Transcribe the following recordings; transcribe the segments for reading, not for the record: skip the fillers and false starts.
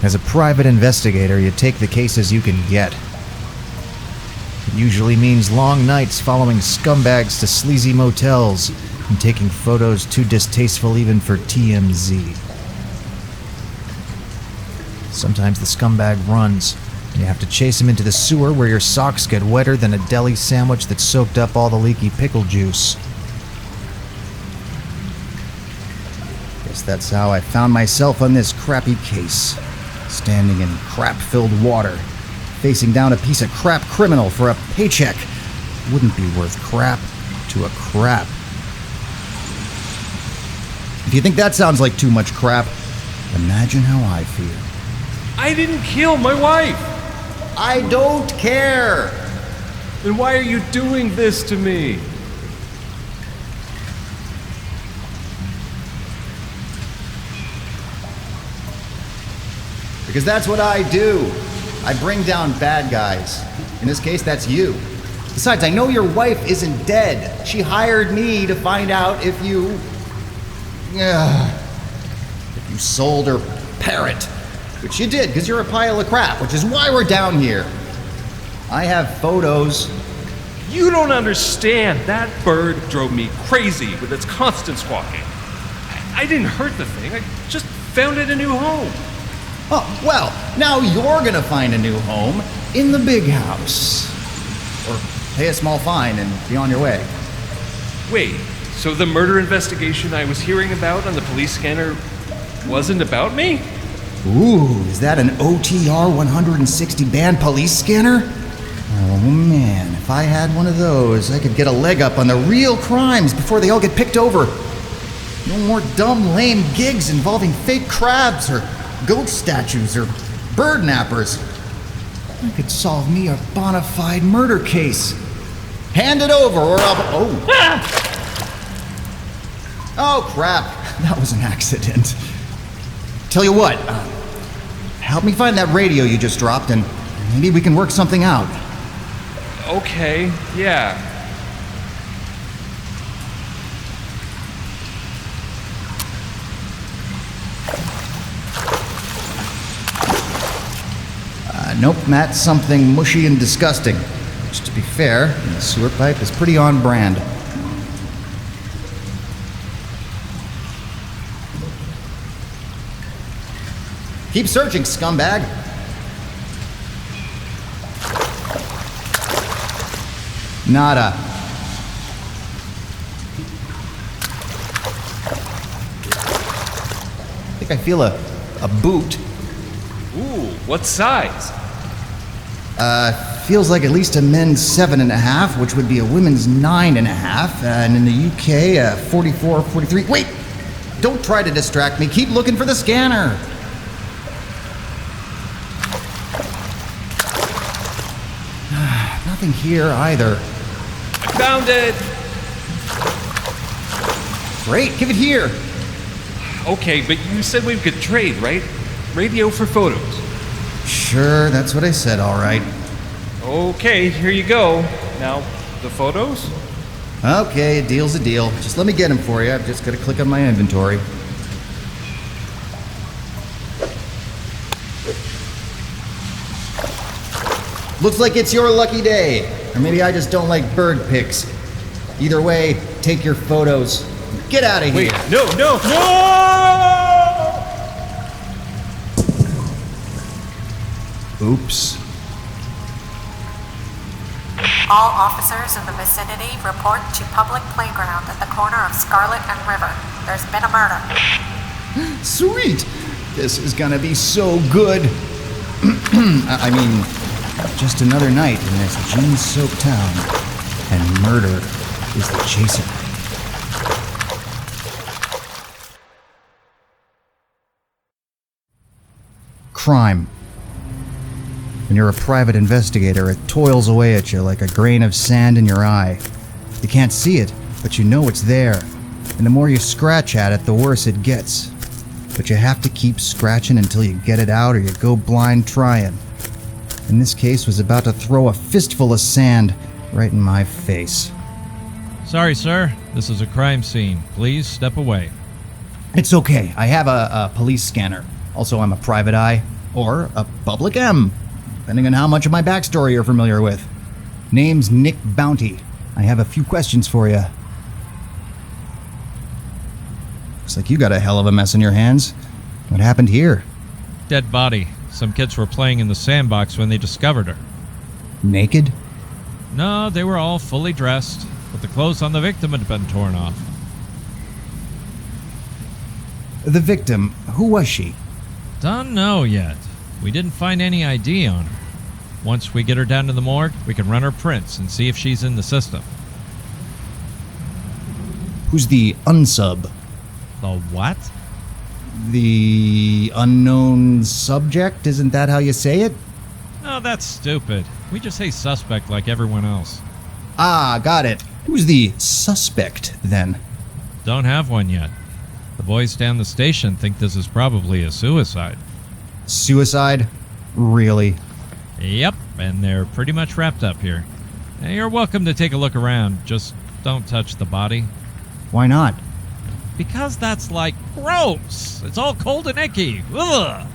As a private investigator, you take the cases you can get. It usually means long nights following scumbags to sleazy motels and taking photos too distasteful even for TMZ. Sometimes the scumbag runs, and you have to chase him into the sewer where your socks get wetter than a deli sandwich that soaked up all the leaky pickle juice. Guess that's how I found myself on this crappy case, standing in crap-filled water, facing down a piece of crap criminal for a paycheck. Wouldn't be worth crap to a crap. If you think that sounds like too much crap, imagine how I feel. I didn't kill my wife! I don't care! Then why are you doing this to me? Because that's what I do. I bring down bad guys. In this case, that's you. Besides, I know your wife isn't dead. She hired me to find out if you sold her parrot. Which you did, because you're a pile of crap, which is why we're down here. I have photos. You don't understand. That bird drove me crazy with its constant squawking. I didn't hurt the thing. I just found it a new home. Oh, well, now you're gonna find a new home in the big house. Or pay a small fine and be on your way. Wait, so the murder investigation I was hearing about on the police scanner wasn't about me? Ooh, is that an OTR 160 band police scanner? Oh man, if I had one of those, I could get a leg up on the real crimes before they all get picked over. No more dumb, lame gigs involving fake crabs or goat statues or bird nappers. I could solve me a bona fide murder case. Hand it over or I'll... Oh. Oh crap, that was an accident. Tell you what, help me find that radio you just dropped and maybe we can work something out. Okay, yeah. Nope, Matt, something mushy and disgusting. Which, to be fair, the sewer pipe is pretty on brand. Keep searching, scumbag. Nada. I think I feel a boot. Ooh, what size? Feels like at least a men's 7.5, which would be a women's 9.5, and in the UK, 44, 43. Wait! Don't try to distract me. Keep looking for the scanner. Nothing here either. I found it! Great, give it here. Okay, but you said we could trade, right? Radio for photos. Sure, that's what I said, all right. Okay, here you go. Now, the photos? Okay, a deal's a deal. Just let me get them for you. I've just got to click on my inventory. Looks like it's your lucky day. Or maybe I just don't like bird pics. Either way, take your photos. Get out of here. Wait, no! Oops. All officers in the vicinity report to public playground at the corner of Scarlet and River. There's been a murder. Sweet! This is gonna be so good. I mean, just another night in this gin-soaked town. And murder is the chaser. Crime. When you're a private investigator, it toils away at you like a grain of sand in your eye. You can't see it, but you know it's there. And the more you scratch at it, the worse it gets. But you have to keep scratching until you get it out or you go blind trying. And this case was about to throw a fistful of sand right in my face. Sorry, sir. This is a crime scene. Please step away. It's okay. I have a police scanner. Also, I'm a private eye. Or a public M, depending on how much of my backstory you're familiar with. Name's Nick Bounty. I have a few questions for you. Looks like you got a hell of a mess in your hands. What happened here? Dead body. Some kids were playing in the sandbox when they discovered her. Naked? No, they were all fully dressed, but the clothes on the victim had been torn off. The victim, who was she? Don't know yet. We didn't find any ID on her. Once we get her down to the morgue, we can run her prints and see if she's in the system. Who's the unsub? The what? The unknown subject? Isn't that how you say it? Oh, that's stupid. We just say suspect like everyone else. Ah, got it. Who's the suspect, then? Don't have one yet. The boys down the station think this is probably a suicide. Suicide? Really? Yep, and they're pretty much wrapped up here. Now, you're welcome to take a look around, just don't touch the body. Why not? Because that's like gross! It's all cold and icky! Ugh!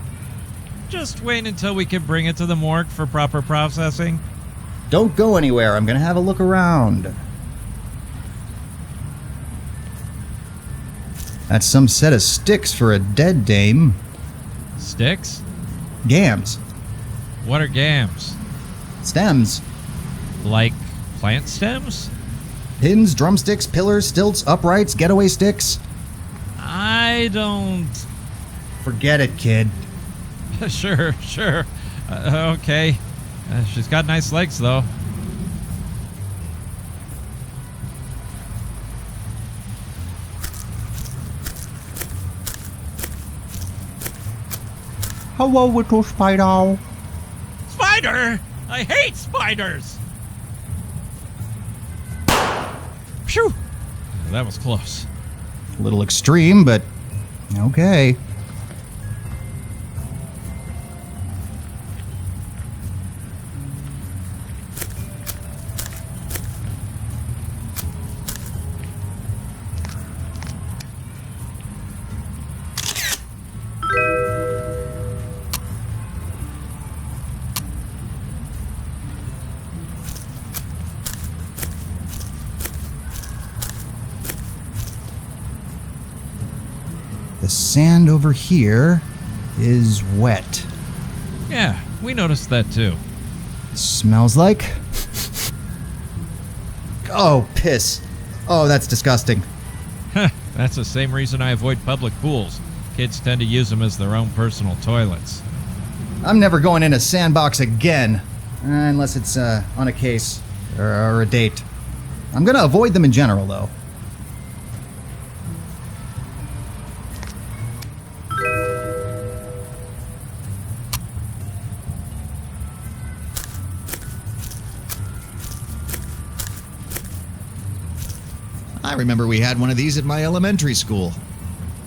Just wait until we can bring it to the morgue for proper processing. Don't go anywhere. I'm gonna have a look around. That's some set of sticks for a dead dame. Sticks? Gams. What are gams? Stems. Like plant stems? Pins, drumsticks, pillars, stilts, uprights, getaway sticks. I don't... Forget it, kid. Sure. Okay. She's got nice legs, though. Hello, little spider. Spider! I hate spiders! Phew! That was close. A little extreme, but okay. The sand over here is wet. Yeah, we noticed that too. Smells like... Oh, piss. Oh, that's disgusting. That's the same reason I avoid public pools. Kids tend to use them as their own personal toilets. I'm never going in a sandbox again. Unless it's on a case or a date. I'm gonna avoid them in general, though. I remember we had one of these at my elementary school.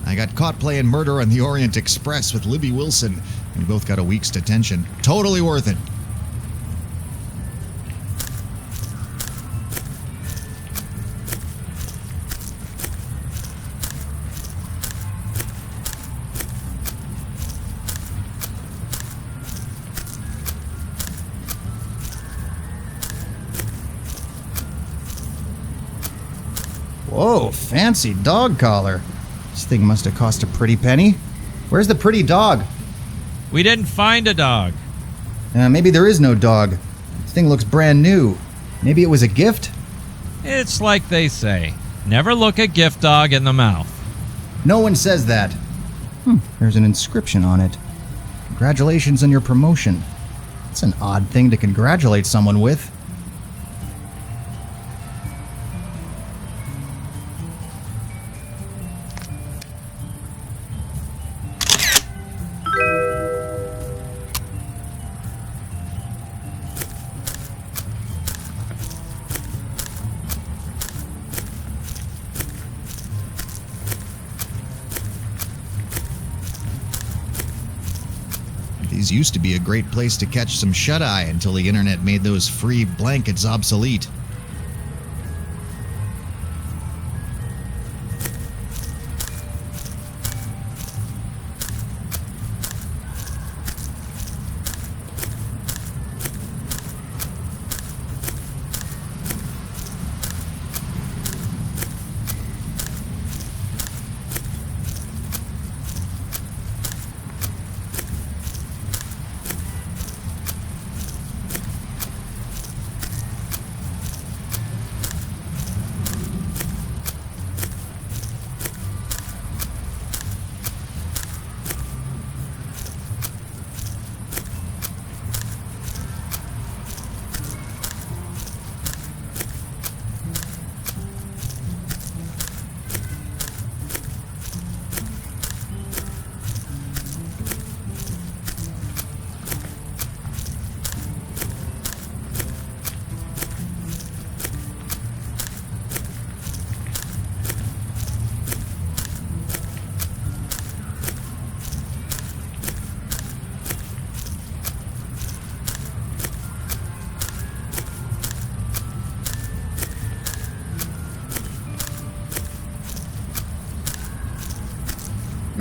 I got caught playing Murder on the Orient Express with Libby Wilson, and we both got a week's detention. Totally worth it. Whoa, fancy dog collar. This thing must have cost a pretty penny. Where's the pretty dog? We didn't find a dog. Maybe there is no dog. This thing looks brand new. Maybe it was a gift? It's like they say, never look a gift dog in the mouth. No one says that. There's an inscription on it. Congratulations on your promotion. That's an odd thing to congratulate someone with. These used to be a great place to catch some shut-eye until the internet made those free blankets obsolete.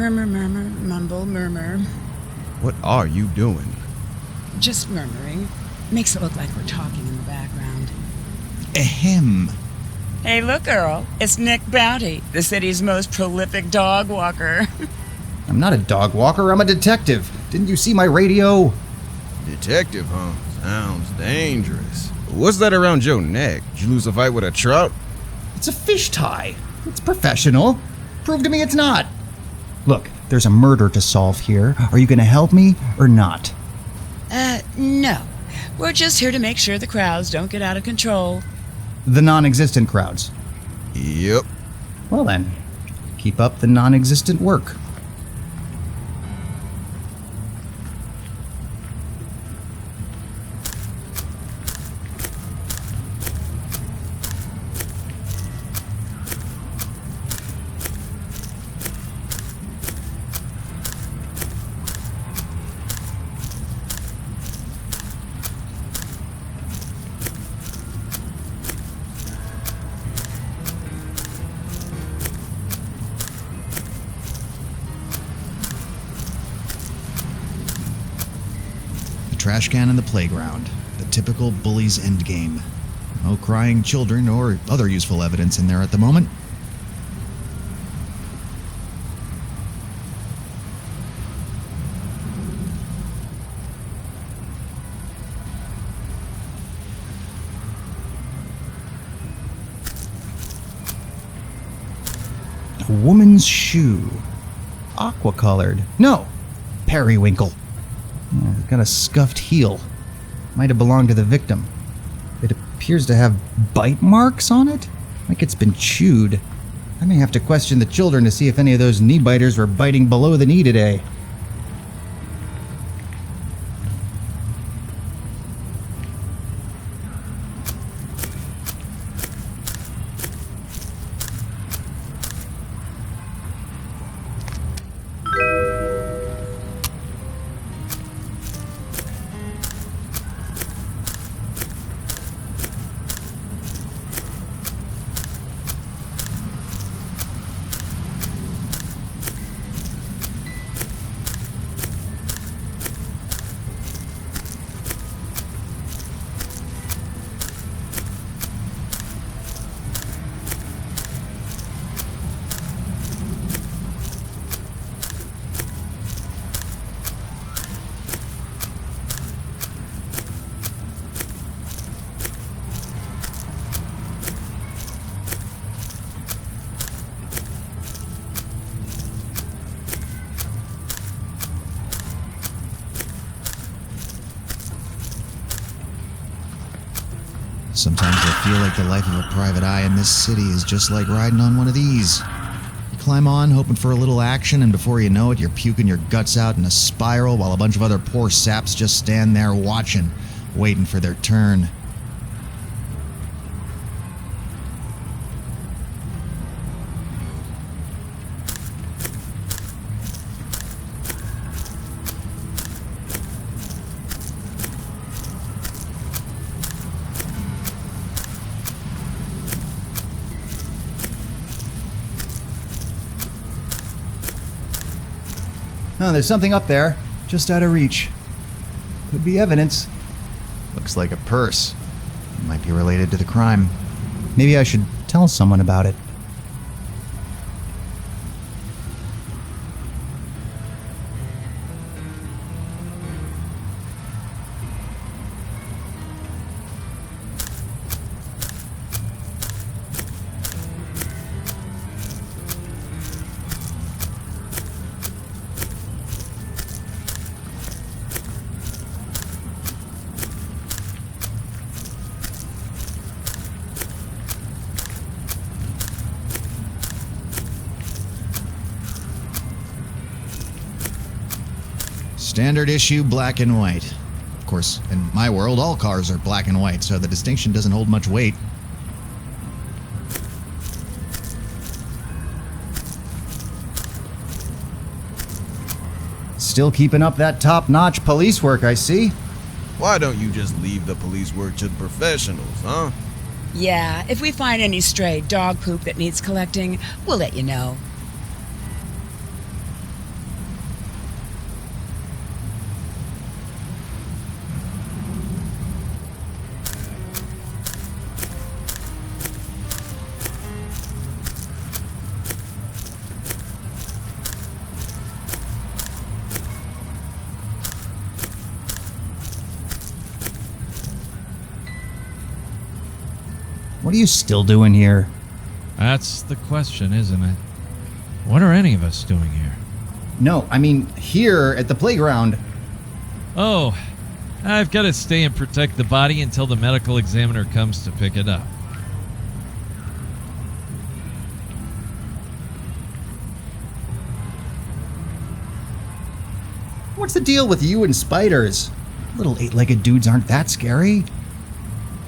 Murmur, murmur, mumble, murmur. What are you doing? Just murmuring. Makes it look like we're talking in the background. Ahem. Hey, look, Earl. It's Nick Bounty, the city's most prolific dog walker. I'm not a dog walker, I'm a detective. Didn't you see my radio? Detective, huh? Sounds dangerous. What's that around your neck? Did you lose a fight with a trout? It's a fish tie. It's professional. Prove to me it's not. Look, there's a murder to solve here. Are you going to help me or not? No. We're just here to make sure the crowds don't get out of control. The non-existent crowds. Yep. Well then, keep up the non-existent work. Trash can in the playground. The typical bully's endgame. No crying children or other useful evidence in there at the moment. A woman's shoe. Aqua-colored. No, periwinkle. It's got a scuffed heel. Might have belonged to the victim. It appears to have bite marks on it, like it's been chewed. I may have to question the children to see if any of those knee biters were biting below the knee today. Sometimes I feel like the life of a private eye in this city is just like riding on one of these. You climb on, hoping for a little action, and before you know it, you're puking your guts out in a spiral while a bunch of other poor saps just stand there watching, waiting for their turn. Oh, there's something up there, just out of reach. Could be evidence. Looks like a purse. Might be related to the crime. Maybe I should tell someone about it. Standard issue black and white. Of course, in my world, all cars are black and white, so the distinction doesn't hold much weight. Still keeping up that top-notch police work, I see. Why don't you just leave the police work to the professionals, huh? Yeah, if we find any stray dog poop that needs collecting, we'll let you know. What are you still doing here? That's the question, isn't it? What are any of us doing here? No, I mean, here at the playground. Oh, I've got to stay and protect the body until the medical examiner comes to pick it up. What's the deal with you and spiders? Little eight-legged dudes aren't that scary.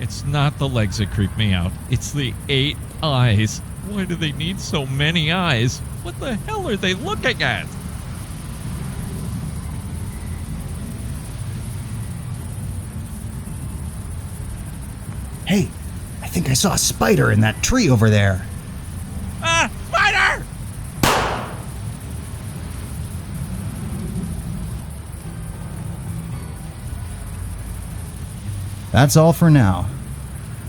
It's not the legs that creep me out. It's the 8 eyes. Why do they need so many eyes? What the hell are they looking at? Hey, I think I saw a spider in that tree over there. Ah, spider! That's all for now.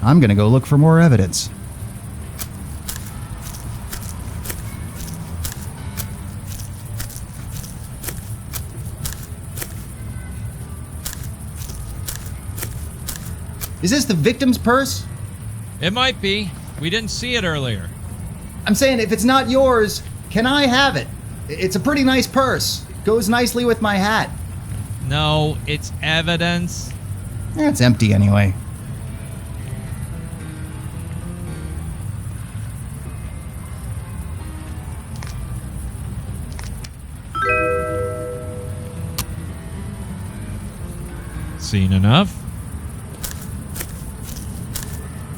I'm gonna go look for more evidence. Is this the victim's purse? It might be. We didn't see it earlier. I'm saying if it's not yours, can I have it? It's a pretty nice purse. Goes nicely with my hat. No, it's evidence. It's empty anyway. Seen enough?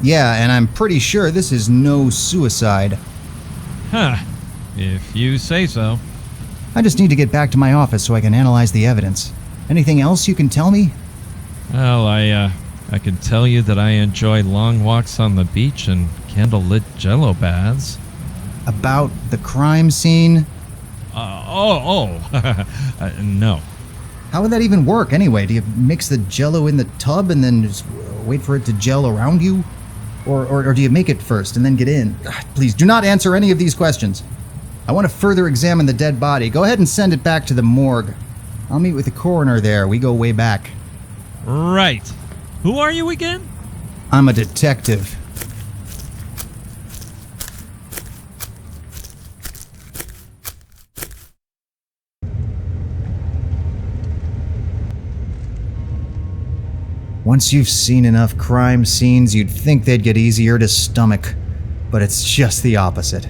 Yeah, and I'm pretty sure this is no suicide. Huh. If you say so. I just need to get back to my office so I can analyze the evidence. Anything else you can tell me? Well, I can tell you that I enjoy long walks on the beach and candlelit jello baths. About the crime scene? No. How would that even work anyway? Do you mix the jello in the tub and then just wait for it to gel around you? Or do you make it first and then get in? Please do not answer any of these questions. I want to further examine the dead body. Go ahead and send it back to the morgue. I'll meet with the coroner there. We go way back. Right. Who are you again? I'm a detective. Once you've seen enough crime scenes, you'd think they'd get easier to stomach. But it's just the opposite.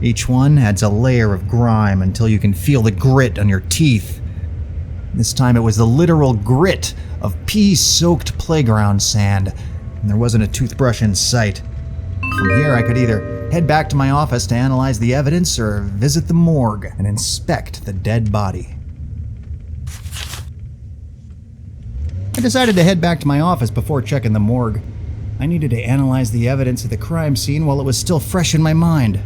Each one adds a layer of grime until you can feel the grit on your teeth. This time it was the literal grit of pea-soaked playground sand, and there wasn't a toothbrush in sight. From here I could either head back to my office to analyze the evidence or visit the morgue and inspect the dead body. I decided to head back to my office before checking the morgue. I needed to analyze the evidence at the crime scene while it was still fresh in my mind.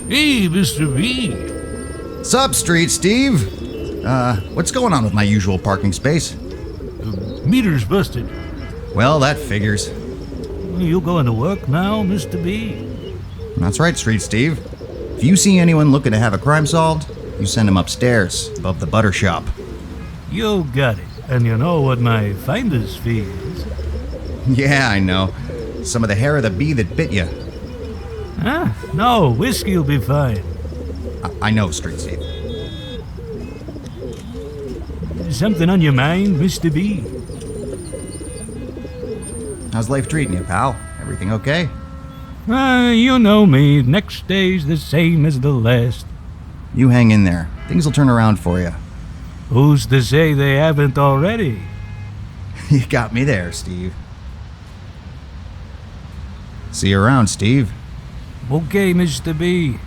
Hey, Mr. V. Sup, Street Steve? What's going on with my usual parking space? Meter's busted. Well, that figures. You going to work now, Mr. B? That's right, Street Steve. If you see anyone looking to have a crime solved, you send them upstairs, above the butter shop. You got it. And you know what my finder's fee is. Yeah, I know. Some of the hair of the bee that bit you. Huh? No, whiskey'll be fine. I know, Street Steve. Something on your mind, Mr. B? How's life treating you, pal? Everything okay? You know me. Next day's the same as the last. You hang in there. Things will turn around for you. Who's to say they haven't already? You got me there, Steve. See you around, Steve. Okay, Mr. B.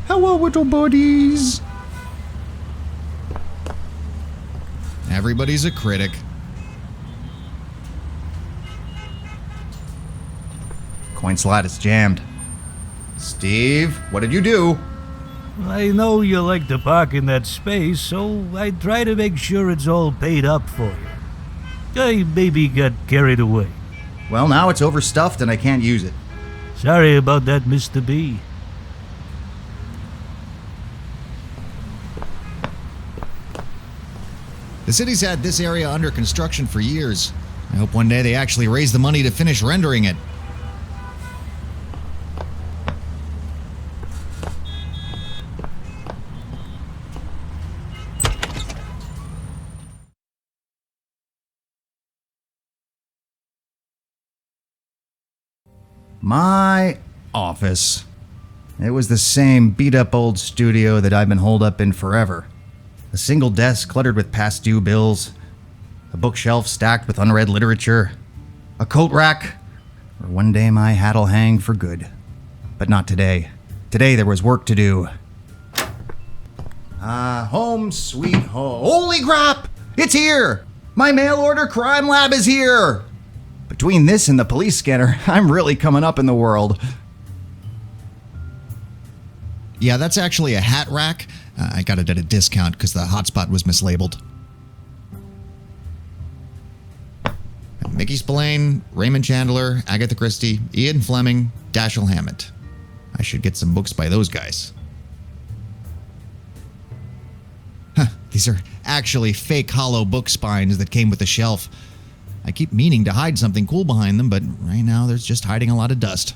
Hello, little buddies. Everybody's a critic. Coin slot is jammed. Steve, what did you do? I know you like to park in that space, so I try to make sure it's all paid up for you. I maybe got carried away. Well, now it's overstuffed and I can't use it. Sorry about that, Mr. B. The city's had this area under construction for years. I hope one day they actually raise the money to finish rendering it. My office. It was the same beat-up old studio that I've been holed up in forever. A single desk cluttered with past due bills, a bookshelf stacked with unread literature, a coat rack where one day my hat'll hang for good. But not today. Today there was work to do. Home sweet home. Holy crap! It's here! My mail order crime lab is here! Between this and the police scanner, I'm really coming up in the world. Yeah, that's actually a hat rack. I got it at a discount because the hotspot was mislabeled. Mickey Spillane, Raymond Chandler, Agatha Christie, Ian Fleming, Dashiell Hammett. I should get some books by those guys. These are actually fake hollow book spines that came with the shelf. I keep meaning to hide something cool behind them, but right now there's just hiding a lot of dust.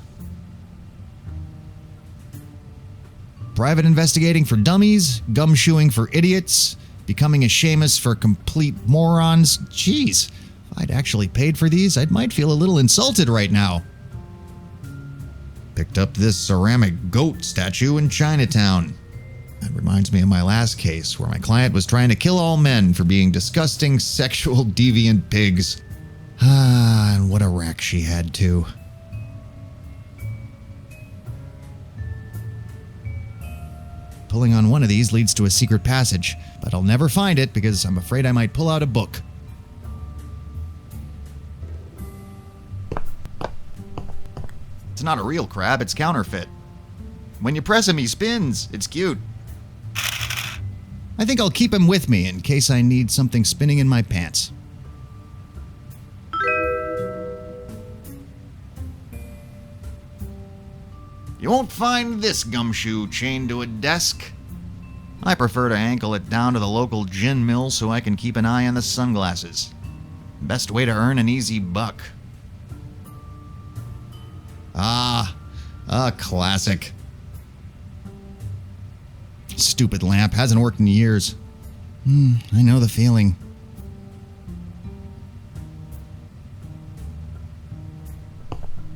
Private investigating for dummies, gumshoeing for idiots, becoming a Seamus for complete morons. Jeez, if I'd actually paid for these, I might feel a little insulted right now. Picked up this ceramic goat statue in Chinatown. That reminds me of my last case, where my client was trying to kill all men for being disgusting, sexual, deviant pigs. And what a wreck she had, too. Pulling on one of these leads to a secret passage, but I'll never find it because I'm afraid I might pull out a book. It's not a real crab, it's counterfeit. When you press him, he spins. It's cute. I think I'll keep him with me in case I need something spinning in my pants. You won't find this gumshoe chained to a desk. I prefer to ankle it down to the local gin mill so I can keep an eye on the sunglasses. Best way to earn an easy buck. Ah, a classic. Stupid lamp, hasn't worked in years. I know the feeling.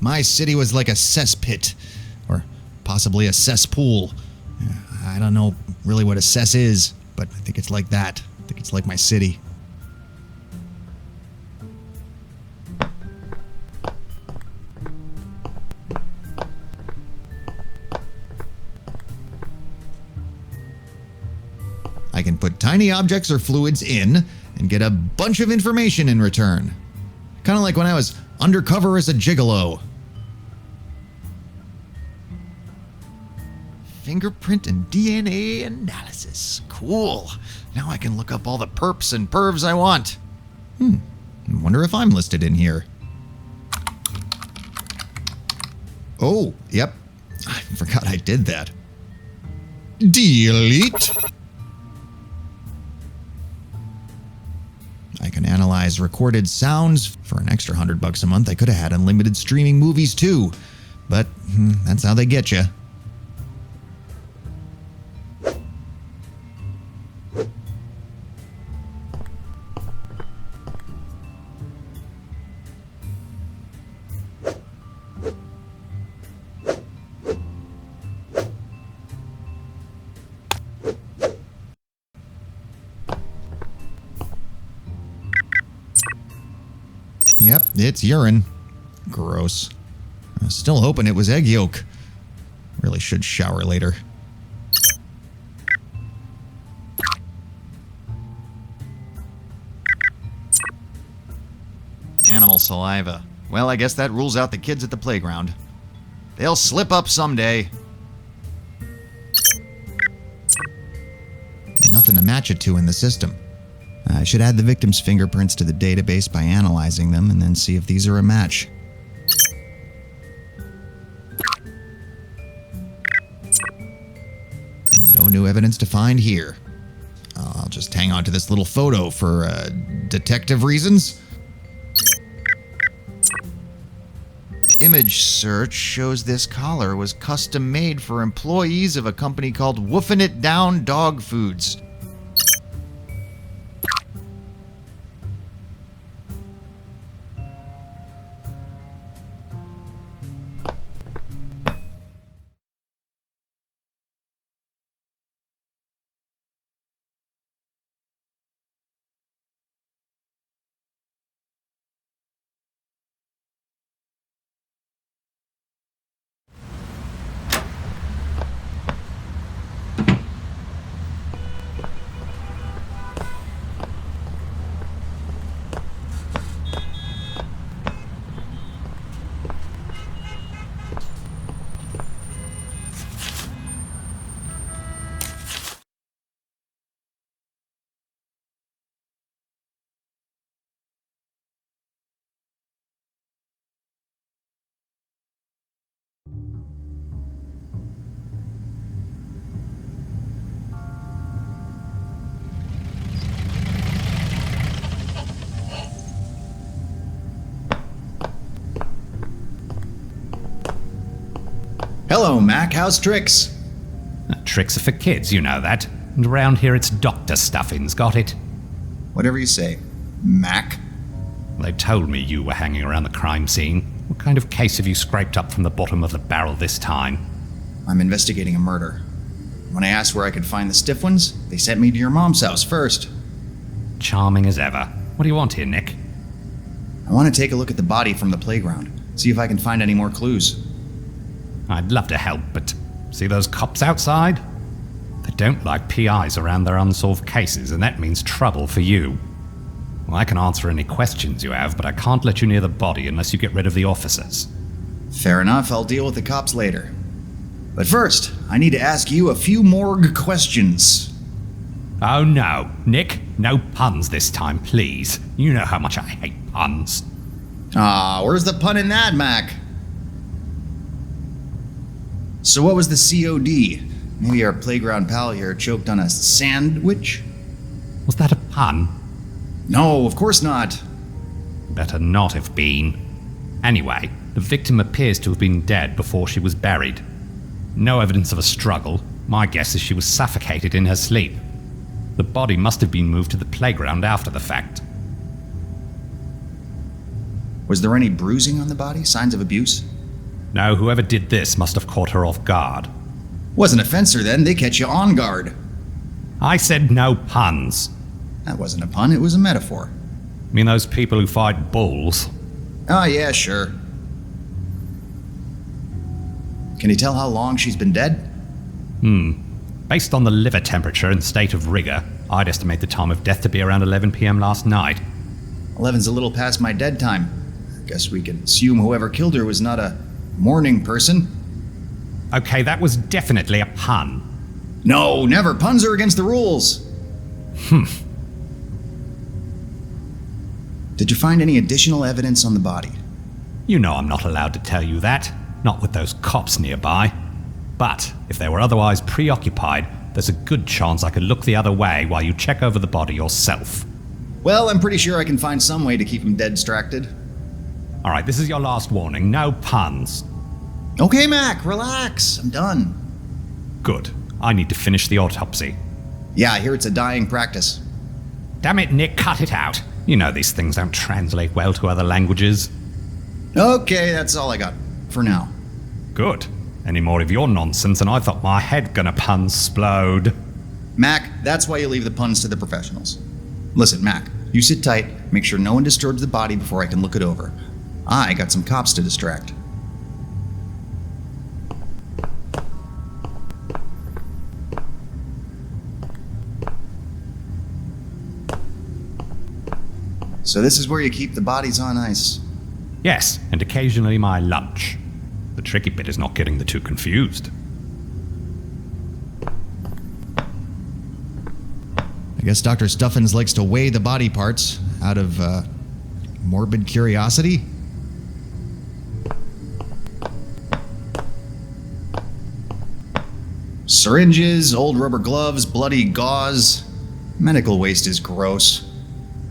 My city was like a cesspit. Or possibly a cesspool. I don't know really what a cess is, but I think it's like that. I think it's like my city. I can put tiny objects or fluids in and get a bunch of information in return. Kind of like when I was undercover as a gigolo. Fingerprint and DNA analysis. Cool. Now I can look up all the perps and pervs I want. I wonder if I'm listed in here. Oh, yep. I forgot I did that. Delete. I can analyze recorded sounds. For an extra $100 a month, I could have had unlimited streaming movies too. But that's how they get you. Yep, it's urine. Gross. I'm still hoping it was egg yolk. Really should shower later. Animal saliva. Well, I guess that rules out the kids at the playground. They'll slip up someday. Nothing to match it to in the system. I should add the victim's fingerprints to the database by analyzing them and then see if these are a match. No new evidence to find here. I'll just hang on to this little photo for detective reasons. Image search shows this collar was custom made for employees of a company called Woofin' It Down Dog Foods. Hello, Mac. How's tricks? Tricks are for kids, you know that. And around here it's Dr. Stuffins, got it? Whatever you say, Mac. They told me you were hanging around the crime scene. What kind of case have you scraped up from the bottom of the barrel this time? I'm investigating a murder. When I asked where I could find the stiff ones, they sent me to your mom's house first. Charming as ever. What do you want here, Nick? I want to take a look at the body from the playground, see if I can find any more clues. I'd love to help, but see those cops outside? They don't like PIs around their unsolved cases, and that means trouble for you. Well, I can answer any questions you have, but I can't let you near the body unless you get rid of the officers. Fair enough, I'll deal with the cops later. But first, I need to ask you a few morgue questions. Oh no, Nick, no puns this time, please. You know how much I hate puns. Where's the pun in that, Mac? So what was the COD? Maybe our playground pal here choked on a sandwich? Was that a pun? No, of course not. Better not have been. Anyway, the victim appears to have been dead before she was buried. No evidence of a struggle. My guess is she was suffocated in her sleep. The body must have been moved to the playground after the fact. Was there any bruising on the body? Signs of abuse? No, whoever did this must have caught her off guard. Wasn't a fencer then, they catch you on guard. I said no puns. That wasn't a pun, it was a metaphor. I mean those people who fight bulls. Oh yeah, sure. Can you tell how long she's been dead? Based on the liver temperature and state of rigor, I'd estimate the time of death to be around 11 p.m. last night. 11's a little past my dead time. Guess we can assume whoever killed her was not a morning person. Okay, that was definitely a pun. No, never. Puns are against the rules. Did you find any additional evidence on the body? You know I'm not allowed to tell you that. Not with those cops nearby. But if they were otherwise preoccupied, there's a good chance I could look the other way while you check over the body yourself. Well, I'm pretty sure I can find some way to keep him dead distracted. Alright, this is your last warning. No puns. Okay, Mac, relax. I'm done. Good. I need to finish the autopsy. Yeah, I hear it's a dying practice. Damn it, Nick, cut it out. You know these things don't translate well to other languages. Okay, that's all I got. For now. Good. Any more of your nonsense and I thought my head gonna pun-splode. Mac, that's why you leave the puns to the professionals. Listen, Mac, you sit tight, make sure no one disturbs the body before I can look it over. I got some cops to distract. So this is where you keep the bodies on ice? Yes, and occasionally my lunch. The tricky bit is not getting the two confused. I guess Dr. Stuffins likes to weigh the body parts out of, morbid curiosity? Syringes, old rubber gloves, bloody gauze. Medical waste is gross.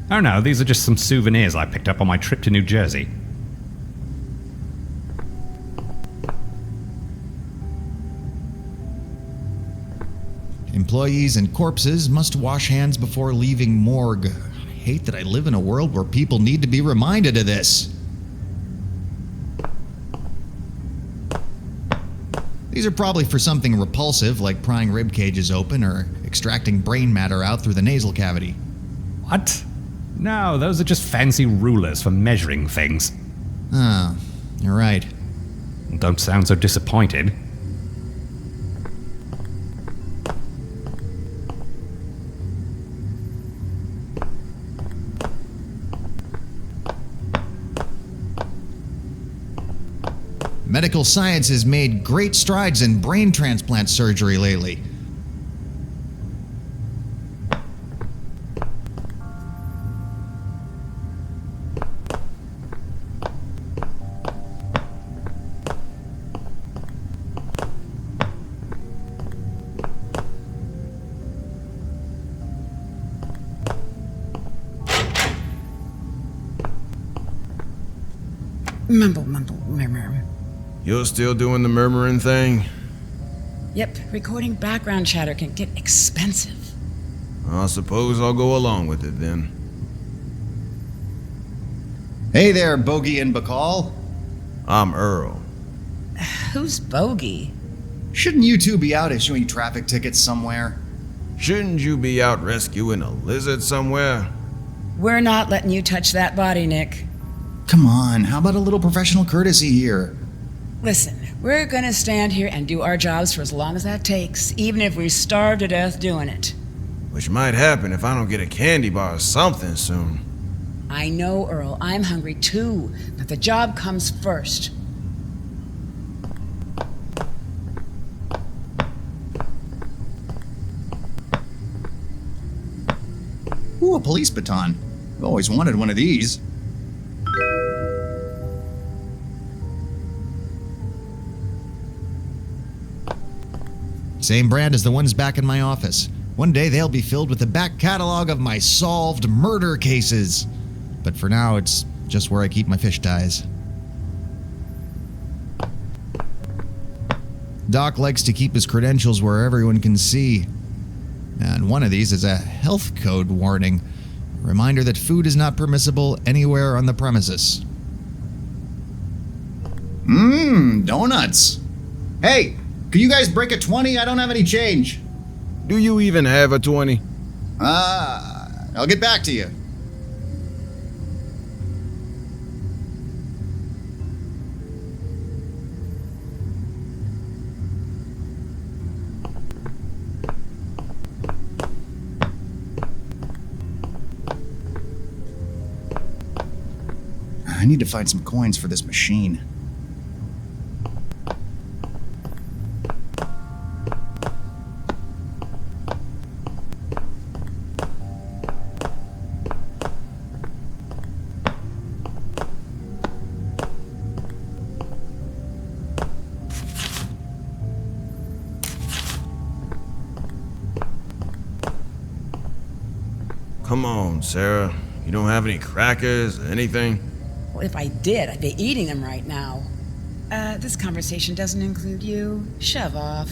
Oh no, these are just some souvenirs I picked up on my trip to New Jersey. Employees and corpses must wash hands before leaving morgue. I hate that I live in a world where people need to be reminded of this. These are probably for something repulsive, like prying rib cages open or extracting brain matter out through the nasal cavity. What? No, those are just fancy rulers for measuring things. Oh, you're right. Don't sound so disappointed. Medical science has made great strides in brain transplant surgery lately. Mumble, murmur. You're still doing the murmuring thing? Yep, recording background chatter can get expensive. I suppose I'll go along with it then. Hey there, Bogey and Bacall. I'm Earl. Who's Bogey? Shouldn't you two be out issuing traffic tickets somewhere? Shouldn't you be out rescuing a lizard somewhere? We're not letting you touch that body, Nick. Come on, how about a little professional courtesy here? Listen, we're gonna stand here and do our jobs for as long as that takes, even if we starve to death doing it. Which might happen if I don't get a candy bar or something soon. I know, Earl, I'm hungry too, but the job comes first. Ooh, a police baton. I've always wanted one of these. Same brand as the ones back in my office. One day they'll be filled with the back catalog of my solved murder cases. But for now, it's just where I keep my fish ties. Doc likes to keep his credentials where everyone can see. And one of these is a health code warning. A reminder that food is not permissible anywhere on the premises. Donuts. Hey, could you guys break a 20? I don't have any change. Do you even have a 20? I'll get back to you. I need to find some coins for this machine. Come on, Sarah. You don't have any crackers or anything? Well, if I did, I'd be eating them right now. This conversation doesn't include you. Shove off.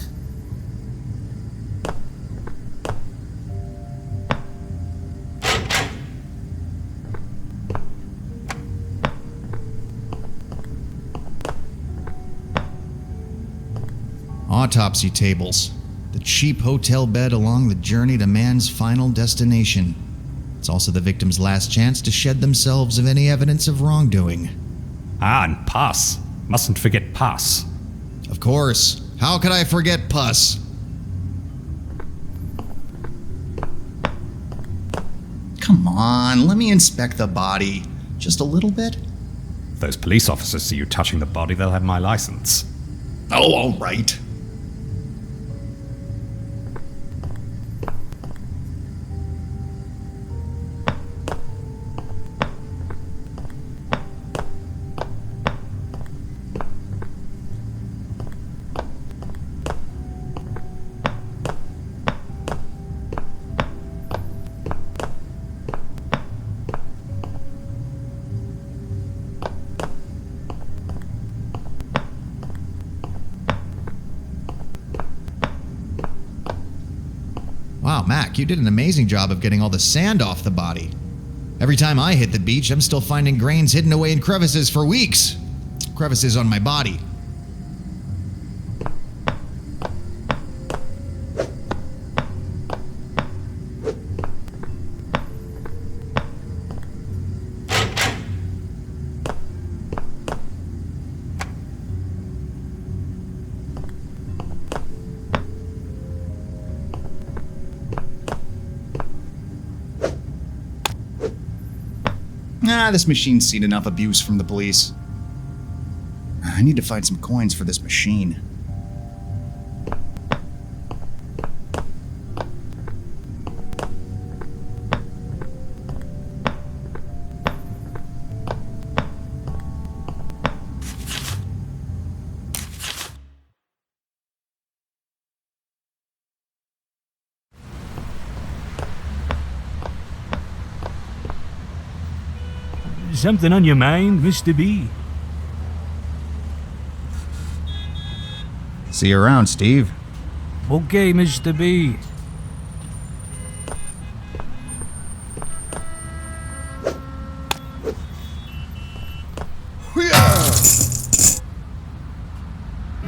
Autopsy tables. The cheap hotel bed along the journey to man's final destination. It's also the victim's last chance to shed themselves of any evidence of wrongdoing. Ah, and pus. Mustn't forget pus. Of course. How could I forget pus? Come on, let me inspect the body. Just a little bit? If those police officers see you touching the body, they'll have my license. Oh, all right. Wow, Mac, you did an amazing job of getting all the sand off the body. Every time I hit the beach, I'm still finding grains hidden away in crevices for weeks. Crevices on my body. This machine's seen enough abuse from the police. I need to find some coins for this machine. Something on your mind, Mr. B? See you around, Steve. Okay, Mr. B.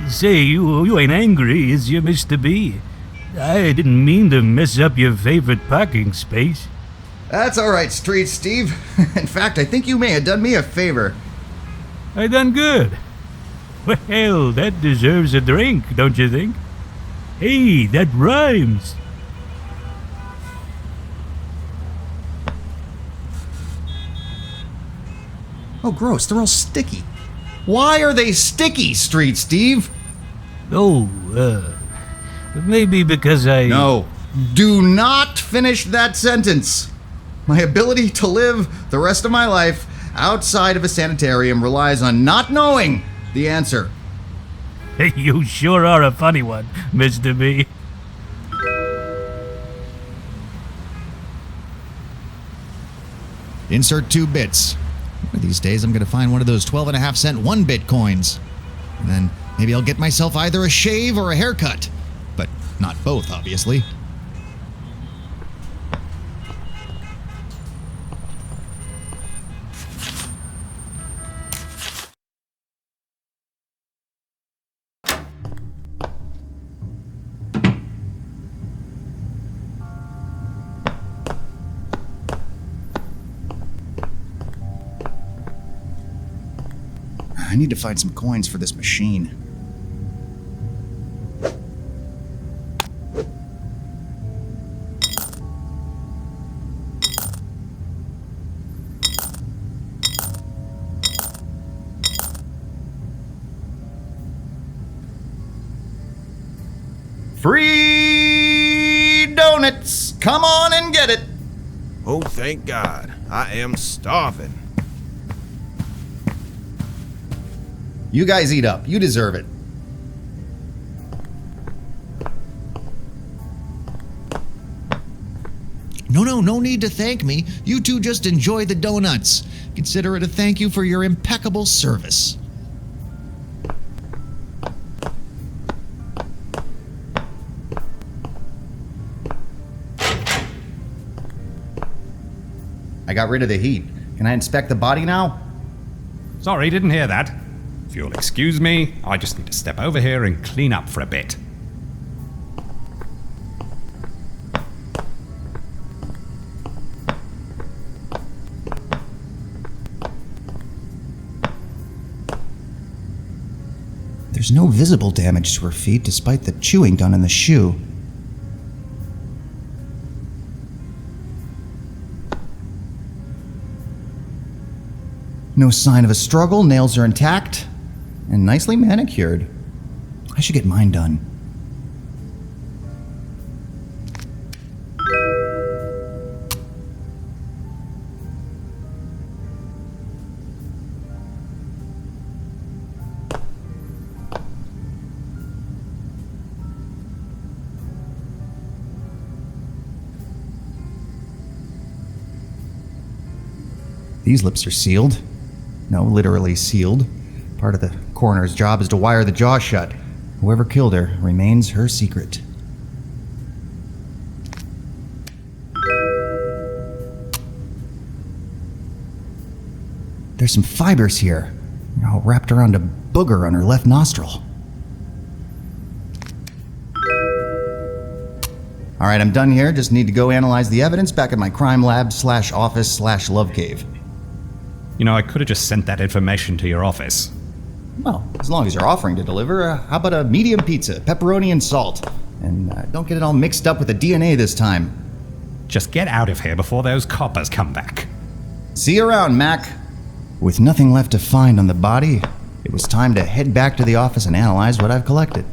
Say, you ain't angry, is you, Mr. B? I didn't mean to mess up your favorite parking space. That's all right, Street Steve. In fact, I think you may have done me a favor. I done good. Well, that deserves a drink, don't you think? Hey, that rhymes. Oh, gross. They're all sticky. Why are they sticky, Street Steve? Oh, maybe because I... No. Do not finish that sentence. My ability to live the rest of my life outside of a sanitarium relies on not knowing the answer. You sure are a funny one, Mr. B. Insert 2 bits. One of these days I'm going to find one of those 12.5-cent 1-bit coins. And then maybe I'll get myself either a shave or a haircut. But not both, obviously. I need to find some coins for this machine. Free donuts! Come on and get it! Oh, thank God. I am starving. You guys eat up. You deserve it. No need to thank me. You two just enjoy the donuts. Consider it a thank you for your impeccable service. I got rid of the heat. Can I inspect the body now? Sorry, didn't hear that. If you'll excuse me, I just need to step over here and clean up for a bit. There's no visible damage to her feet despite the chewing done in the shoe. No sign of a struggle, nails are intact, and nicely manicured. I should get mine done. These lips are sealed. No, literally sealed. Part of the coroner's job is to wire the jaw shut. Whoever killed her remains her secret. There's some fibers here, all wrapped around a booger on her left nostril. All right, I'm done here. Just need to go analyze the evidence back at my crime lab / office / love cave. You know, I could have just sent that information to your office. Well, as long as you're offering to deliver, how about a medium pizza, pepperoni and salt? And don't get it all mixed up with the DNA this time. Just get out of here before those coppers come back. See you around, Mac. With nothing left to find on the body, it was time to head back to the office and analyze what I've collected.